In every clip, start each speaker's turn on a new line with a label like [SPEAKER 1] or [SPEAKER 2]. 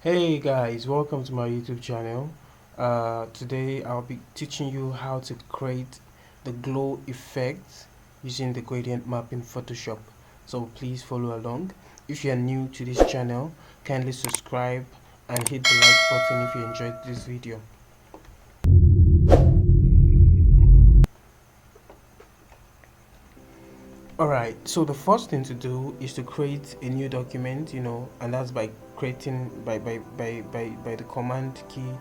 [SPEAKER 1] Hey guys, welcome to my YouTube channel. Today I'll be teaching you how to create the glow effect using the gradient map in Photoshop. So please follow along. If you are new to this channel, kindly subscribe and hit the like button if you enjoyed this video. Alright, so the first thing to do is to create a new document, and that's by creating by the command key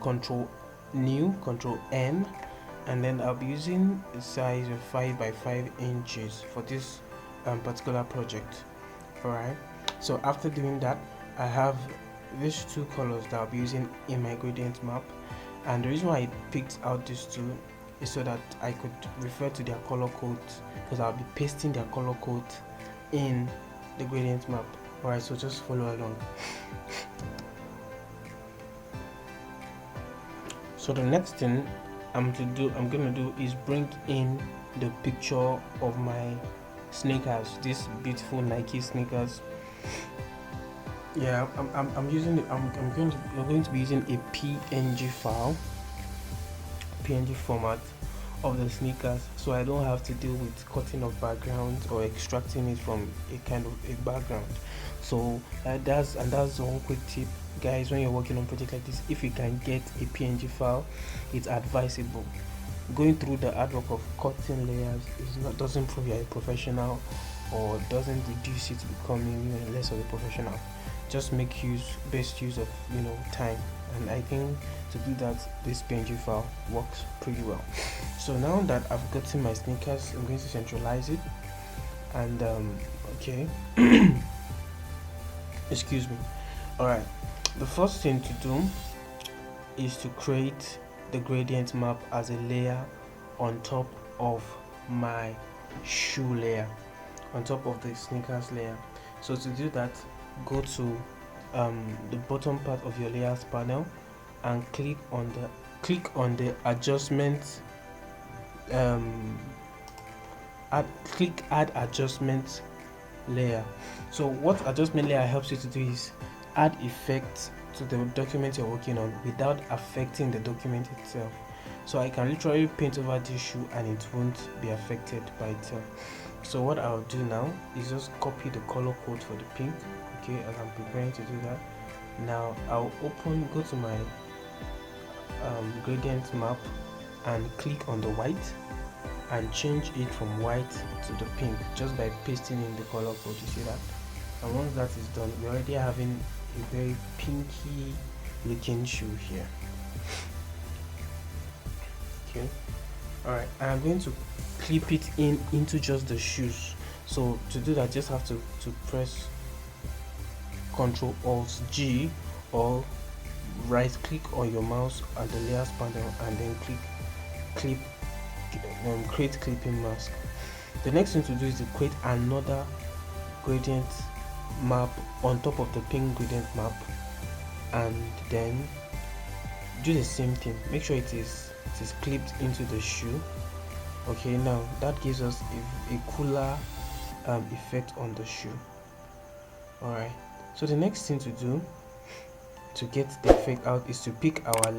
[SPEAKER 1] control new, control N, and then I'll be using a size of 5 by 5 inches for this particular project. Alright, so after doing that, I have these two colors that I'll be using in my gradient map, and the reason why I picked out these two is so that I could refer to their color codes, because I'll be pasting their color code in the gradient map. Alright, so just follow along. So the next thing I'm gonna do is bring in the picture of my sneakers, these beautiful Nike sneakers. Yeah, I'm using it. We're going to be using a PNG file, PNG format of the sneakers, so I don't have to deal with cutting of background or extracting it from a kind of a background. So that's one quick tip, guys. When you're working on project like this, if you can get a PNG file, it's advisable. Going through the hard work of cutting layers doesn't prove you're a professional, or doesn't reduce you to becoming less of a professional. Just make best use of time, and I think to do that, this PNG file works pretty well. So now that I've gotten my sneakers, I'm going to centralize it, and okay. Excuse me. Alright, the first thing to do is to create the gradient map as a layer on top of my shoe layer, on top of the sneakers layer. So to do that, go to the bottom part of your layers panel and click on the adjustment add adjustment layer. So what adjustment layer helps you to do is add effects to the document you're working on without affecting the document itself. So I can literally paint over this shoe and it won't be affected by itself. So what I'll do now is just copy the color code for the pink. Okay, as I'm preparing to do that, now I'll go to my gradient map and click on the white and change it from white to the pink just by pasting in the color code. You see that? And once that is done, we're already having a very pinky looking shoe here. Okay, alright, and I'm going to clip it into just the shoes. So to do that, just have to press Ctrl Alt G, or right click on your mouse at the layers panel and then click create clipping mask. The next thing to do is to create another gradient map on top of the pink gradient map, and then do the same thing. Make sure it is clipped into the shoe. Okay, now that gives us a cooler effect on the shoe. Alright, so the next thing to do to get the effect out is to pick our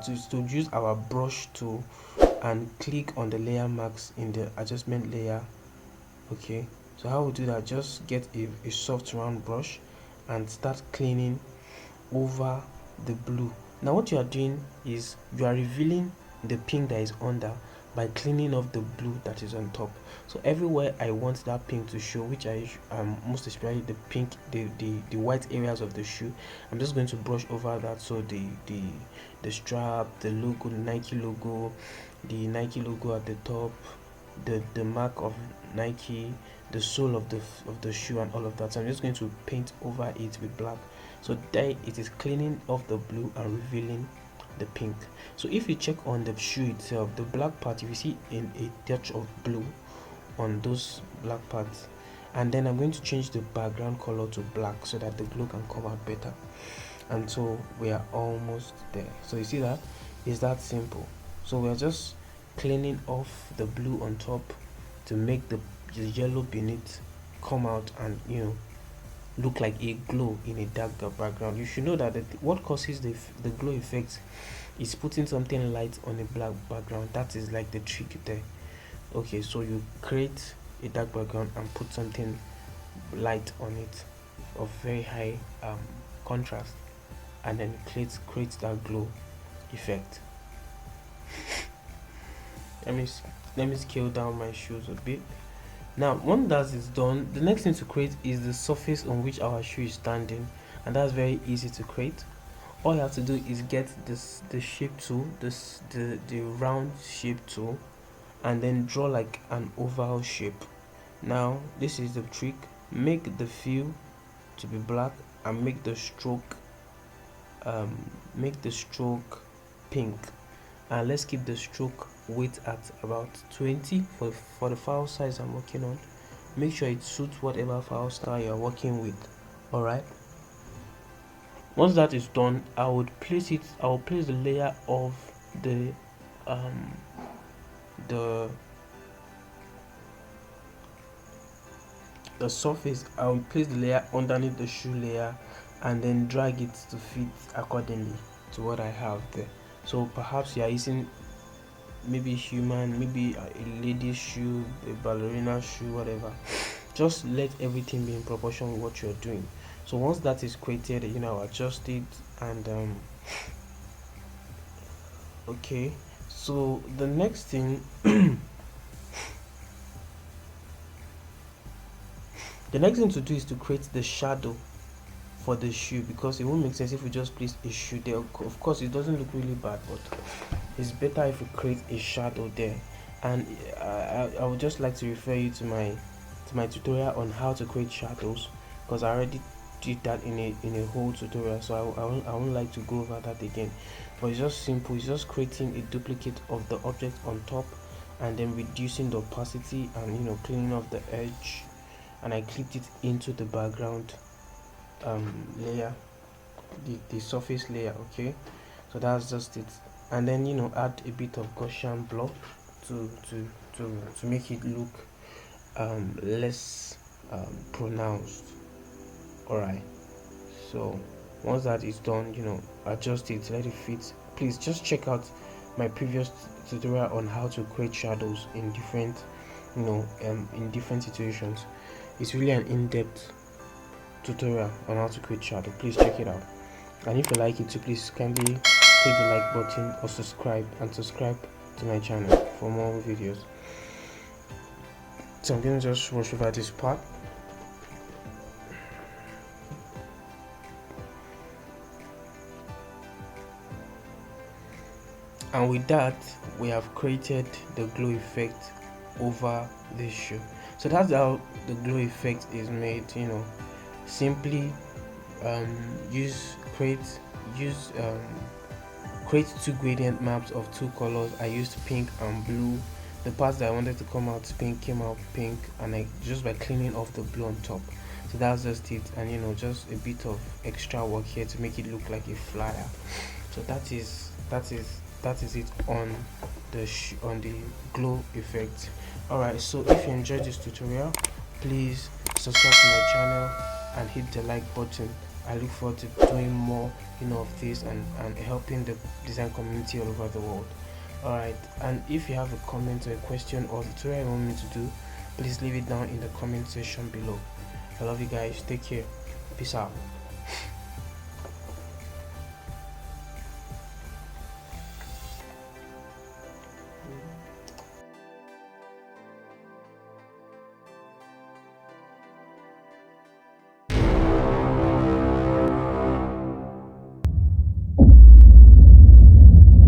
[SPEAKER 1] to use our brush tool and click on the layer marks in the adjustment layer. Okay, so how we do that, just get a soft round brush and start cleaning over the blue. Now what you are doing is you are revealing the pink that is under by cleaning off the blue that is on top. So everywhere I want that pink to show, which I most especially the pink, the white areas of the shoe, I'm just going to brush over that. So the strap, the logo, the Nike logo at the top, the mark of Nike, the sole of the shoe, and all of that. So I'm just going to paint over it with black, so there it is cleaning off the blue and revealing the pink. So if you check on the shoe itself, the black part, if you see in a touch of blue on those black parts, and then I'm going to change the background color to black so that the glue can come out better. And so we are almost there. So you see that is that simple. So we are just cleaning off the blue on top to make the yellow beneath come out and look like a glow in a dark background. You should know that what causes the glow effect is putting something light on a black background. That is like the trick there. Okay, so you create a dark background and put something light on it of very high contrast, and then creates that glow effect. let me scale down my shoes a bit. Now once that is done, the next thing to create is the surface on which our shoe is standing, and that's very easy to create. All you have to do is get the shape tool, the round shape tool, and then draw like an oval shape. Now this is the trick: make the fill to be black and make the stroke pink, and let's keep the stroke weight at about 20 for the file size I'm working on. Make sure it suits whatever file style you're working with. All right, once that is done, I will place the layer of the surface. I will place the layer underneath the shoe layer and then drag it to fit accordingly to what I have there. So perhaps you are using maybe human, maybe a lady's shoe, a ballerina shoe, whatever. Just let everything be in proportion with what you're doing. So once that is created, adjust it, and okay, so the next thing the next thing to do is to create the shadow for the shoe, because it won't make sense if we just place a shoe there. Of course it doesn't look really bad, but it's better if we create a shadow there. And I would just like to refer you to my tutorial on how to create shadows, because I already did that in a whole tutorial, so I won't like to go over that again. But it's just simple. It's just creating a duplicate of the object on top, and then reducing the opacity and cleaning off the edge, and I clipped it into the background layer, the surface layer. Okay, so that's just it. And then add a bit of Gaussian blur to make it look less pronounced. All right, so once that is done, adjust it, let it fit. Please just check out my previous tutorial on how to create shadows in different in different situations. It's really an in-depth tutorial on how to create shadow. Please check it out, and if you like it too, please kindly click the like button or subscribe to my channel for more videos. So I'm gonna just rush over this part. And with that, we have created the glow effect over this shoe. So that's how the glow effect is made. Simply create two gradient maps of two colors. I used pink and blue. The parts that I wanted to come out pink came out pink, and I just by cleaning off the blue on top. So that's just it, and just a bit of extra work here to make it look like a flyer. So that is it on the glow effect. Alright, so if you enjoyed this tutorial, please subscribe to my channel and hit the like button. I look forward to doing more of this and helping the design community all over the world. Alright, and if you have a comment or a question or tutorial you want me to do, please leave it down in the comment section below. I love you guys. Take care. Peace out.